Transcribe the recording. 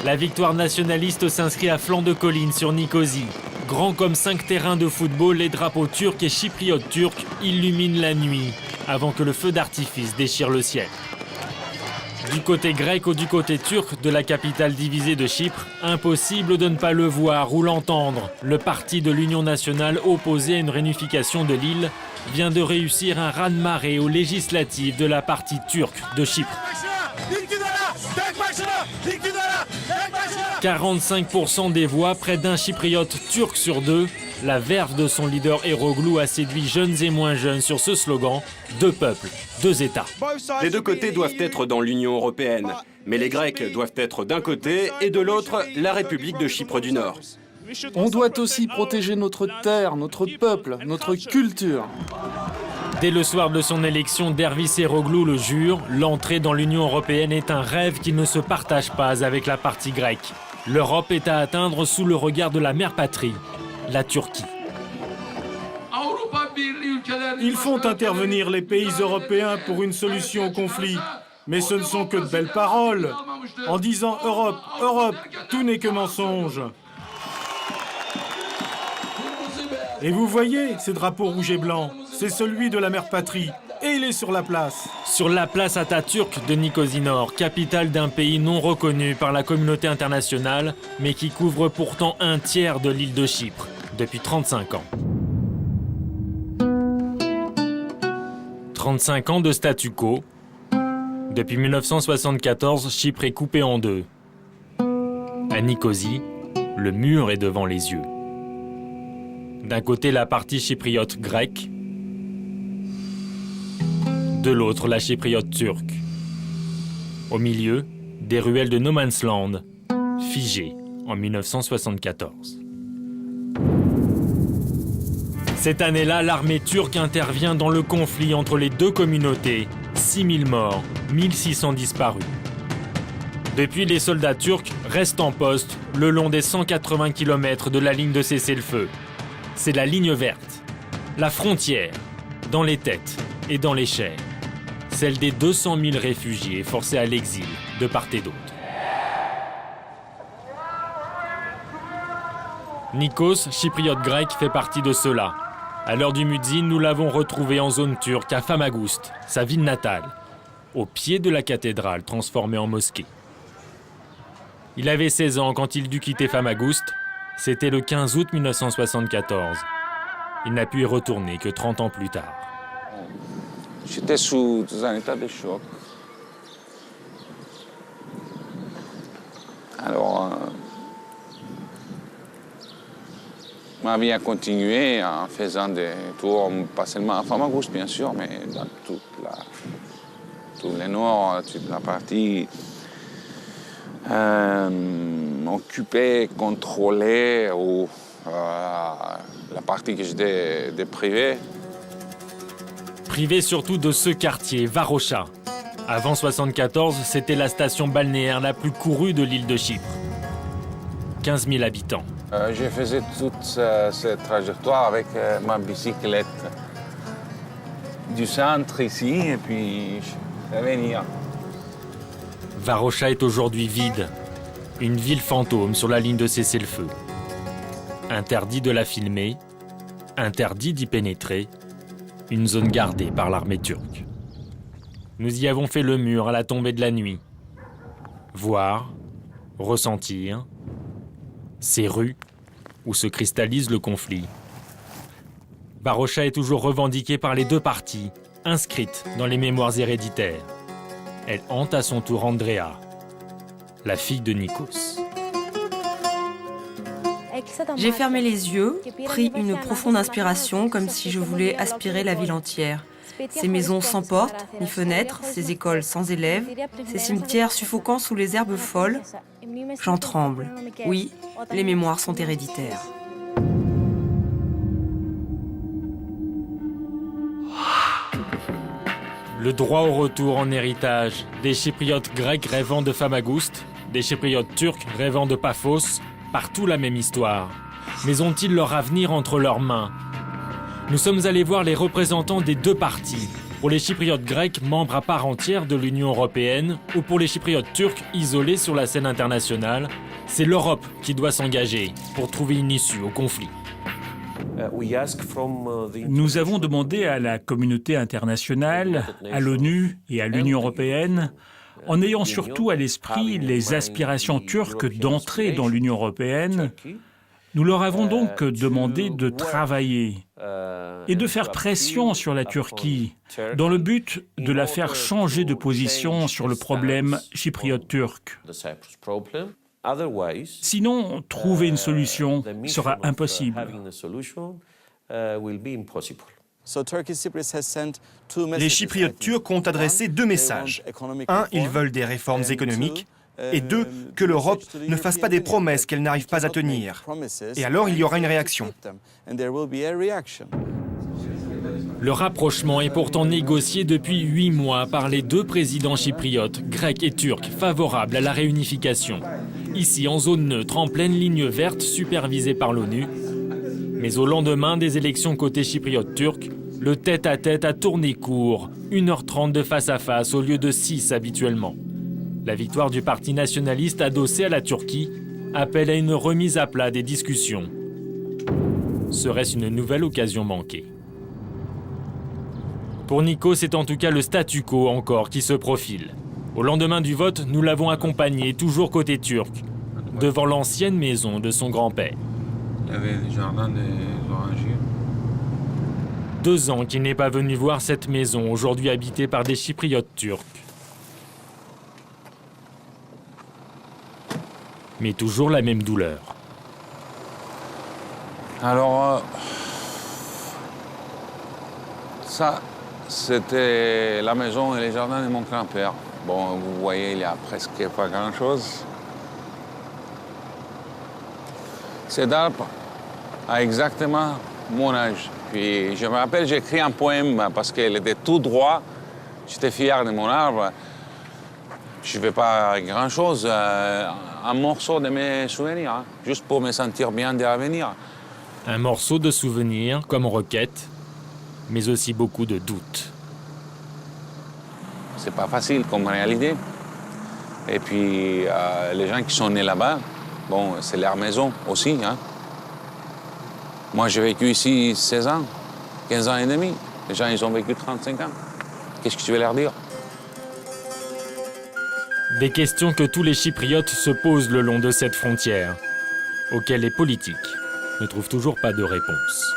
La victoire nationaliste s'inscrit à flanc de colline sur Nicosie. Grand comme 5 terrains de football, les drapeaux turcs et chypriotes turcs illuminent la nuit avant que le feu d'artifice déchire le ciel. Du côté grec ou du côté turc de la capitale divisée de Chypre, impossible de ne pas le voir ou l'entendre. Le parti de l'Union nationale opposé à une réunification de l'île vient de réussir un raz-de-marée aux législatives de la partie turque de Chypre. 45% des voix, près d'un chypriote turc sur 2. La verve de son leader Eroglu a séduit jeunes et moins jeunes sur ce slogan « Deux peuples, deux États ». Les deux côtés doivent être dans l'Union européenne, mais les Grecs doivent être d'un côté et de l'autre la République de Chypre du Nord. On doit aussi protéger notre terre, notre peuple, notre culture. Dès le soir de son élection, Dervis Eroglu le jure, l'entrée dans l'Union européenne est un rêve qui ne se partage pas avec la partie grecque. L'Europe est à atteindre sous le regard de la mère patrie, la Turquie. Ils font intervenir les pays européens pour une solution au conflit. Mais ce ne sont que de belles paroles. En disant « Europe, Europe », tout n'est que mensonge. Et vous voyez, ces drapeaux rouges et blancs, c'est celui de la mère patrie. Et il est sur la place. Sur la place Atatürk de Nicosie Nord, capitale d'un pays non reconnu par la communauté internationale, mais qui couvre pourtant un tiers de l'île de Chypre, depuis 35 ans. 35 ans de statu quo. Depuis 1974, Chypre est coupée en deux. À Nicosie, le mur est devant les yeux. D'un côté, la partie chypriote grecque, de l'autre, la chypriote turque. Au milieu, des ruelles de No Man's Land, figées en 1974. Cette année-là, l'armée turque intervient dans le conflit entre les deux communautés. 6000 morts, 1600 disparus. Depuis, les soldats turcs restent en poste le long des 180 km de la ligne de cessez-le-feu. C'est la ligne verte, la frontière, dans les têtes et dans les chairs. Celle des 200 000 réfugiés forcés à l'exil de part et d'autre. Nikos, chypriote grec, fait partie de ceux-là. À l'heure du muezzin, nous l'avons retrouvé en zone turque à Famagust, sa ville natale, au pied de la cathédrale transformée en mosquée. Il avait 16 ans quand il dut quitter Famagust. C'était le 15 août 1974. Il n'a pu y retourner que 30 ans plus tard. J'étais sous un état de choc. Alors, ma vie a continué en faisant des tours, pas seulement à Famagust, bien sûr, mais dans tout le nord, toute la partie occupée, contrôlée, ou la partie que j'étais privée. Privé surtout de ce quartier, Varosha. Avant 1974, c'était la station balnéaire la plus courue de l'île de Chypre. 15 000 habitants. Je faisais toute cette trajectoire avec ma bicyclette du centre ici, et puis je vais venir. Varosha est aujourd'hui vide. Une ville fantôme sur la ligne de cessez-le-feu. Interdit de la filmer, interdit d'y pénétrer. Une zone gardée par l'armée turque. Nous y avons fait le mur à la tombée de la nuit. Voir, ressentir, ces rues où se cristallise le conflit. Varosha est toujours revendiquée par les deux parties, inscrite dans les mémoires héréditaires. Elle hante à son tour Andrea, la fille de Nikos. J'ai fermé les yeux, pris une profonde inspiration comme si je voulais aspirer la ville entière. Ces maisons sans portes ni fenêtres, ces écoles sans élèves, ces cimetières suffocants sous les herbes folles. J'en tremble. Oui, les mémoires sont héréditaires. Le droit au retour en héritage, des chypriotes grecs rêvant de Famagust, des chypriotes turcs rêvant de Paphos, partout la même histoire. Mais ont-ils leur avenir entre leurs mains? Nous sommes allés voir les représentants des deux parties, pour les Chypriotes grecs membres à part entière de l'Union européenne ou pour les Chypriotes turcs isolés sur la scène internationale, c'est l'Europe qui doit s'engager pour trouver une issue au conflit. Nous avons demandé à la communauté internationale, à l'ONU et à l'Union européenne, en ayant surtout à l'esprit les aspirations turques d'entrer dans l'Union européenne, nous leur avons donc demandé de travailler et de faire pression sur la Turquie dans le but de la faire changer de position sur le problème chypriote turc. Sinon, trouver une solution sera impossible. Les Chypriotes turcs ont adressé 2 messages. 1, ils veulent des réformes économiques. Et 2, que l'Europe ne fasse pas des promesses qu'elle n'arrive pas à tenir. Et alors, il y aura une réaction. Le rapprochement est pourtant négocié depuis 8 mois par les 2 présidents chypriotes, grecs et turcs, favorables à la réunification. Ici, en zone neutre, en pleine ligne verte supervisée par l'ONU. Mais au lendemain des élections côté chypriote turc, le tête-à-tête a tourné court, 1h30 de face à face au lieu de 6 habituellement. La victoire du parti nationaliste adossé à la Turquie appelle à une remise à plat des discussions. Serait-ce une nouvelle occasion manquée? Pour Nico, c'est en tout cas le statu quo encore qui se profile. Au lendemain du vote, nous l'avons accompagné, toujours côté turc, devant l'ancienne maison de son grand-père. Il y avait le jardin des orangers. 2 ans qu'il n'est pas venu voir cette maison, aujourd'hui habitée par des Chypriotes turcs. Mais toujours la même douleur. Alors, ça, c'était la maison et les jardins de mon grand-père. Bon, vous voyez, il n'y a presque pas grand-chose. Cet arbre a exactement mon âge. Puis je me rappelle, j'ai écrit un poème parce qu'il était tout droit. J'étais fier de mon arbre. Je ne fais pas grand-chose, un morceau de mes souvenirs, hein, juste pour me sentir bien de l'avenir. Un morceau de souvenir comme requête, mais aussi beaucoup de doutes. C'est pas facile comme réalité. Et puis, les gens qui sont nés là-bas, bon, c'est leur maison aussi. Hein. Moi, j'ai vécu ici 16 ans, 15 ans et demi. Les gens, ils ont vécu 35 ans. Qu'est-ce que tu veux leur dire? Des questions que tous les Chypriotes se posent le long de cette frontière, auxquelles les politiques ne trouvent toujours pas de réponse.